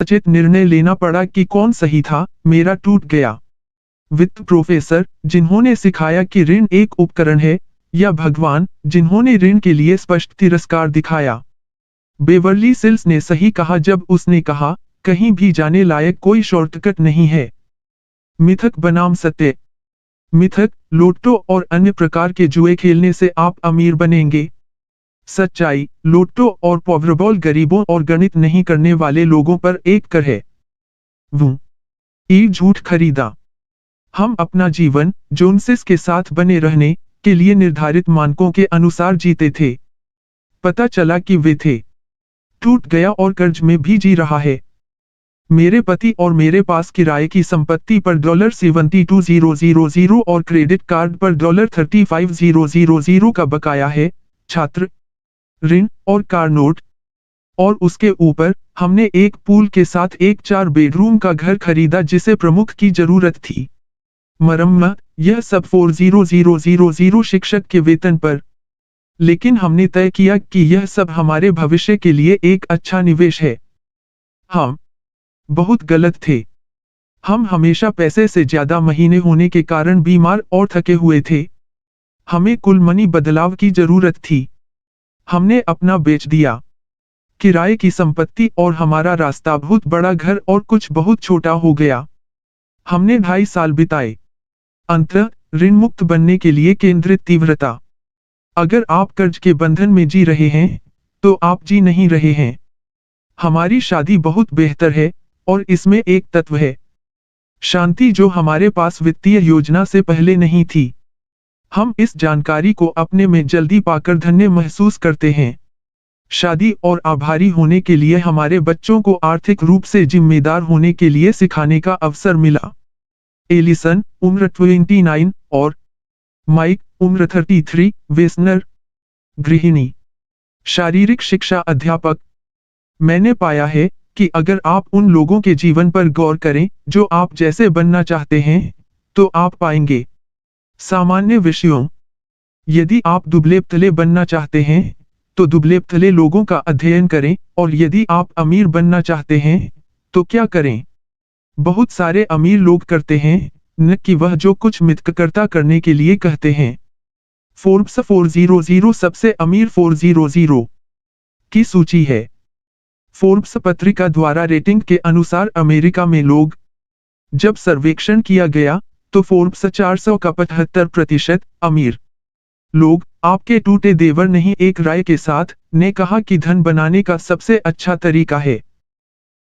सचेत निर्णय लेना पड़ा कि कौन सही था, मेरा टूट गया। वित्त प्रोफेसर, जिन्होंने सिखाया कि ऋण एक उपकरण है, या भगवान, जिन्होंने ऋण के लिए स्पष्ट तिरस्कार दिखाया। बेवर्ली सिल्स ने सही कहा जब उसने कहा, कहीं भी जाने लायक कोई शॉर्टकट नहीं है। मिथक बनाम सत्य। मिथक, लोटो और अन्य प्रकार के जुए खेलने से आप अमीर बनेंगे। सच्चाई, लोटो और पावरबॉल गरीबों और गणित नहीं करने वाले लोगों पर एक कर है। वो एक झूठ खरीदा। हम अपना जीवन जोन्सेस के साथ बने रहने के लिए निर्धारित मानकों के अनुसार जीते थे। पता चला कि वे थे। टूट गया और कर्ज में भी जी रहा है। मेरे पति और मेरे पास किराए की संपत्ति पर $72,000 और क्रेडिट कार्ड पर $35,000 का बकाया है। छात्र ऋण और कार नोट। और उसके ऊपर हमने एक पूल के साथ एक 4 बेडरूम का घर खरीदा जिसे प्रमुख की जरूरत थी। मरम्मत, यह सब 40,000 शिक्षक के वेतन पर। लेकिन हमने तय किया कि यह सब हमारे भविष्य के लिए एक अच्छा निवेश है। हम बहुत गलत थे। हम हमेशा पैसे से ज्यादा महीने होने के कारण बीमार और थके हुए थे। हमें कुल मनी बदलाव की जरूरत थी। हमने अपना बेच दिया। किराए की संपत्ति और हमारा रास्ता बहुत बड़ा घर और कुछ बहुत छोटा हो गया। हमने 2.5 साल बिताए। अंततः ऋण मुक्त बनने के लिए केंद्रित तीव्रता। अगर आप कर्ज के बंधन में जी रहे हैं, तो आप जी नहीं रहे हैं। हमारी शादी बहुत बेहतर है, और इसमें एक तत्व है शांति जो हमारे पास वित्तीय योजना से पहले नहीं थी। हम इस जानकारी को अपने में जल्दी पाकर धन्य महसूस करते हैं। शादी और आभारी होने के लिए हमारे बच्चों को आर्थिक रूप से जिम्मेदार होने के लिए सिखाने का अवसर मिला। एलिसन, उम्र 29, और माइक, उम्र 33, वेस्नर, गृहिणी, शारीरिक शिक्षा अध्यापक। मैंने पाया है कि अगर आप उन लोगों के जीवन पर गौर करें जो आप जैसे बनना चाहते हैं, तो आप पाएंगे। सामान्य विषयों। यदि आप दुबले-पतले बनना चाहते हैं, तो दुबले-पतले लोगों का अध्ययन करें, और यदि आप अमीर बनना चाहते हैं, तो क्या करें? बहुत सारे अमीर लोग करते हैं, न कि वह जो कुछ मिथ्याकर्ता करने के लिए कहते हैं। फोर्ब्स 400 सबसे अमीर 400 की सूची है। फोर्ब्स पत्रिका द्वारा रेटिंग के अनुसार अमेरिका में लोग। जब सर्वेक्षण किया गया, तो फोर्ब्स 400 का 75% अमीर लोग, आपके टूटे देवर नहीं एक राय के साथ, ने कहा कि धन बनाने का सबसे अच्छा तरीका है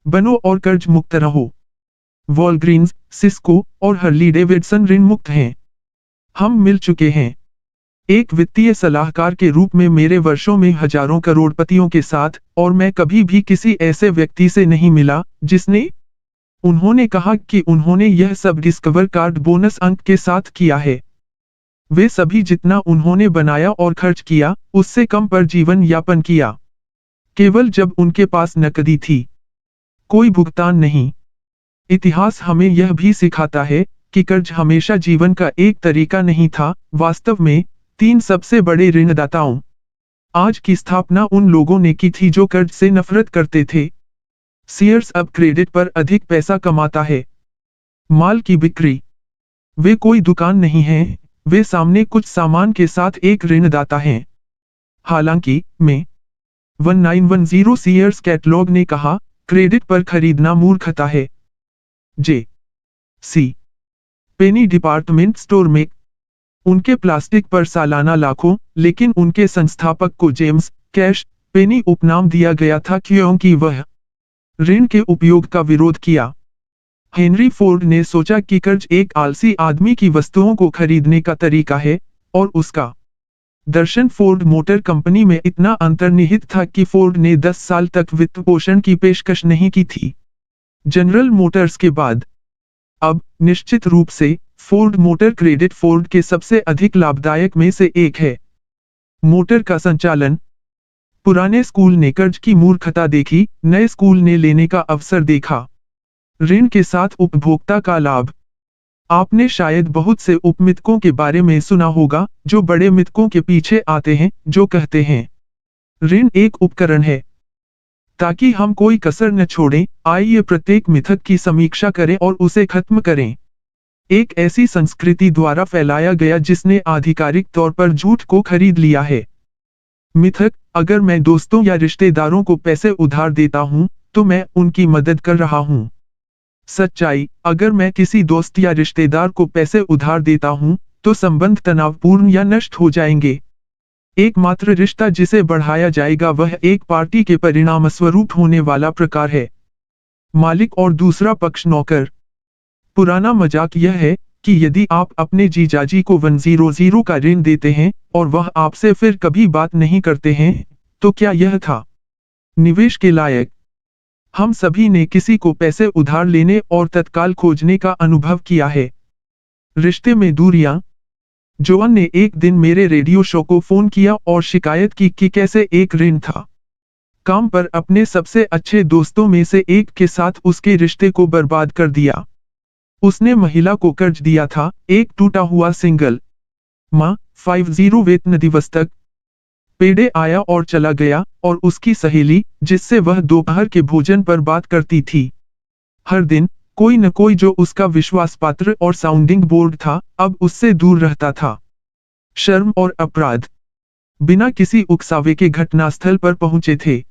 बनो और कर्ज मुक्त रहो। वॉलग्रीन्स, सिस्को और हर्ली डेविडसन ऋण मुक्त हैं। हम मिल चुके हैं। एक वित्तीय सलाहकार के रूप में मेरे वर्षों में हजारों करोड़पतियों के साथ, और मैं कभी भी किसी ऐसे व्यक्ति से नहीं मिला जिसने उन्होंने कहा कि उन्होंने यह सब डिस्कवर कार्ड बोनस अंक के साथ किया है। वे सभी जितना उन्होंने बनाया और खर्च किया, उससे कम पर जीवन यापन किया। केवल जब उनके पास नकदी थी। कोई भुगतान नहीं। इतिहास हमें यह भी सिखाता है कि कर्ज हमेशा जीवन का एक तरीका नहीं था। वास्तव में 3 सबसे बड़े ऋणदाताओं आज की स्थापना उन लोगों ने की थी जो कर्ज से नफरत करते थे। सीयर्स अब क्रेडिट पर अधिक पैसा कमाता है। माल की बिक्री। वे कोई दुकान नहीं हैं, वे सामने कुछ सामान के साथ एक ऋणदाता हैं। हालांकि, में 1910 सीयर्स कैटलॉग ने कहा, क्रेडिट पर खरीदना मूर्खता है। जे सी पेनी डिपार्टमेंट स्टोर में उनके प्लास्टिक पर सालाना लाखों, लेकिन उनके संस्थापक को जेम्स कैश पेनी उपनाम दिया गया था क्योंकि वह ऋण के उपयोग का विरोध किया। हेनरी फोर्ड ने सोचा कि कर्ज एक आलसी आदमी की वस्तुओं को खरीदने का तरीका है, और उसका दर्शन फोर्ड मोटर कंपनी में इतना अंतर्निहित था कि फोर्ड ने 10 साल तक वित्त पोषण की पेशकश नहीं की थी। जनरल मोटर्स के बाद। अब, निश्चित रूप से, फोर्ड मोटर क्रेडिट फोर्ड के सबसे अधिक लाभदायक में से एक है। मोटर का संचालन। पुराने स्कूल ने कर्ज की मूर्खता देखी, नए स्कूल ने लेने का अवसर देखा। ऋण के साथ उपभोक्ता का लाभ। आपने शायद बहुत से उपमितकों के बारे में सुना होगा, जो बड़े मितकों के पीछे आते हैं, जो कहते हैं ऋण एक उपकरण है। ताकि हम कोई कसर न छोड़ें, आइए प्रत्येक मिथक की समीक्षा करें और उसे खत्म करें। एक ऐसी संस्कृति द्वारा फैलाया गया जिसने आधिकारिक तौर पर झूठ को खरीद लिया है। मिथक, अगर मैं दोस्तों या रिश्तेदारों को पैसे उधार देता हूं, तो मैं उनकी मदद कर रहा हूं। सच्चाई, अगर मैं किसी दोस्त या रिश्तेदार को पैसे उधार देता हूं, तो संबंध तनावपूर्ण या नष्ट हो जाएंगे। एकमात्र रिश्ता जिसे बढ़ाया जाएगा वह एक पार्टी के परिणामस्वरूप होने वाला प्रकार है। मालिक और दूसरा पक्ष नौकर। पुराना मजाक यह है कि यदि आप अपने जीजाजी को 100 का ऋण देते हैं और वह आपसे फिर कभी बात नहीं करते हैं, तो क्या यह था निवेश के लायक? हम सभी ने किसी को पैसे उधार लेने और तत्काल खोजने का अनुभव किया है। रिश्ते में दूरियां। जोअन ने एक दिन मेरे रेडियो शो को फोन किया और शिकायत की कि कैसे एक ऋण था काम पर अपने सबसे अच्छे दोस्तों में से एक के साथ उसके रिश्ते को बर्बाद कर दिया। उसने महिला को कर्ज दिया था, एक टूटा हुआ सिंगल माँ 50 वेतन दिवस तक। पेड़े आया और चला गया, और उसकी सहेली, जिससे वह दोपहर के भोजन पर बात करती थी हर दिन, कोई न कोई जो उसका विश्वासपात्र और साउंडिंग बोर्ड था, अब उससे दूर रहता था। शर्म और अपराध। बिना किसी उकसावे के घटनास्थल पर पहुंचे थे।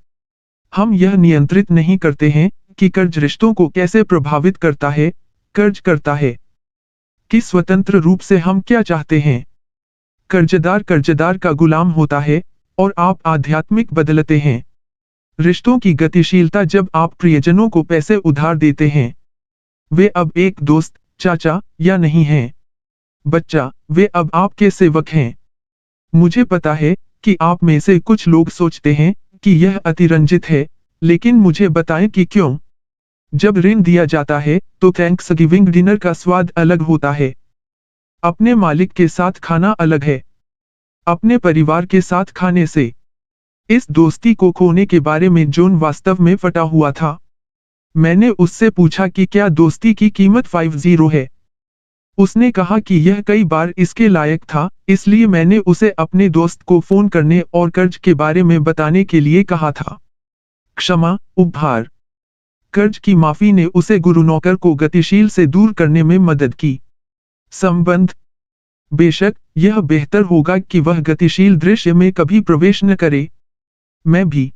हम यह नियंत्रित नहीं करते हैं कि कर्ज रिश्तों को कैसे प्रभावित करता है। कर्ज करता है कि स्वतंत्र रूप से हम क्या चाहते हैं। कर्जदार का गुलाम होता है और आप आध्यात्मिक बदलते हैं। रिश्तों की गतिशीलता। जब आप प्रियजनों को पैसे उधार देते हैं, वे अब एक दोस्त, चाचा या नहीं हैं बच्चा, वे अब आपके सेवक हैं। मुझे पता है कि आप में से कुछ लोग सोचते हैं कि यह अतिरंजित है, लेकिन मुझे बताएं कि क्यों। जब ऋण दिया जाता है तो थैंक्सगिविंग डिनर का स्वाद अलग होता है। अपने मालिक के साथ खाना अलग है अपने परिवार के साथ खाने से। इस दोस्ती को खोने के बारे में जोन वास्तव में फटा हुआ था। मैंने उससे पूछा कि क्या दोस्ती की कीमत 50 है। उसने कहा कि यह कई बार इसके लायक था, इसलिए मैंने उसे अपने दोस्त को फोन करने और कर्ज के बारे में बताने के लिए कहा था। क्षमा, उपहार। कर्ज की माफी ने उसे गुरु नौकर को गतिशील से दूर करने में मदद की। संबंध। बेशक, यह बेहतर होगा कि वह गतिशील दृश्य में कभी प्रवेश न करे। मैं भी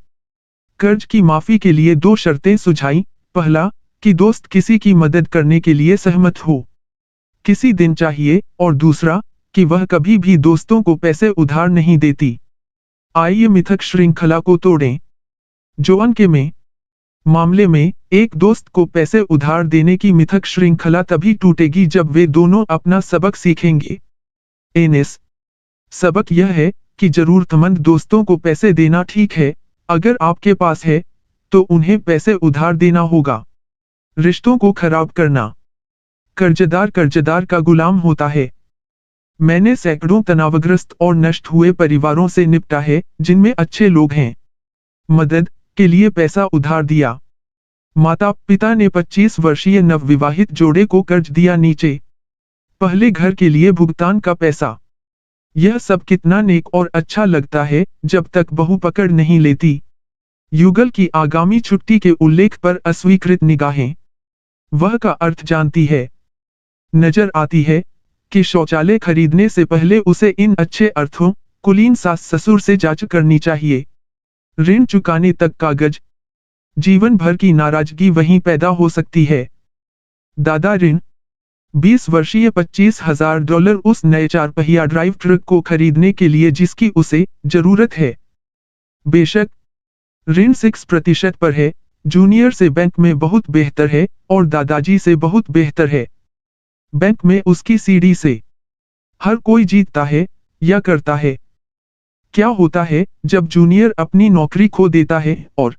कर्ज की माफी के लिए 2 शर्तें सुझाई। पहला, कि दोस्त किसी की मदद करने के लिए सहमत हो, किसी दिन चाहिए, और दूसरा, कि वह कभी भी दोस्तों को पैसे उधार नहीं देती। आइए मिथक श्रृंखला को तोड़ें। जोअन के मामले में, एक दोस्त को पैसे उधार देने की मिथक श्रृंखला तभी टूटेगी जब वे दोनों अपना सबक सीखेंगे। एनएस। सबक यह है कि जरूरतमंद दोस्तों को पैसे देना ठीक है, अगर आपके पास है, तो उन्हें पैसे उधार देना होगा। रिश्तों को खराब करना। कर्जदार का गुलाम होता है। मैंने सैकड़ों तनावग्रस्त और नष्ट हुए परिवारों से निपटा है, जिनमें अच्छे लोग हैं। मदद के लिए पैसा उधार दिया। माता पिता ने 25 वर्षीय नवविवाहित जोड़े को कर्ज दिया नीचे। पहले घर के लिए भुगतान का पैसा। यह सब कितना नेक और अच्छा लगता है जब तक बहू पकड़ नहीं लेती। युगल की आगामी छुट्टी के उल्लेख पर अस्वीकृत निगाहें। वह का अर्थ जानती है। नजर आती है कि शौचालय खरीदने से पहले उसे इन अच्छे अर्थों, कुलीन सास ससुर से जांच करनी चाहिए। ऋण चुकाने तक कागज। जीवन भर की नाराजगी वहीं पैदा हो सकती है। दादा ऋण। 20 वर्षीय $25,000 उस नए 4 पहिया ड्राइव ट्रक को खरीदने के लिए जिसकी उसे जरूरत है। बेशक, ऋण 6% पर है, जूनियर से बैंक में बहुत बेहतर है और दादाजी से बहुत बेहतर है। बैंक में उसकी सीढ़ी से हर कोई जीतता है या करता है। क्या होता है जब जूनियर अपनी नौकरी खो देता है और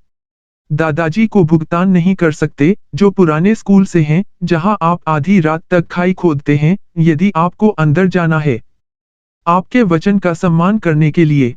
दादाजी को भुगतान नहीं कर सकते, जो पुराने स्कूल से हैं, जहां आप आधी रात तक खाई खोदते हैं, यदि आपको अंदर जाना है आपके वचन का सम्मान करने के लिए।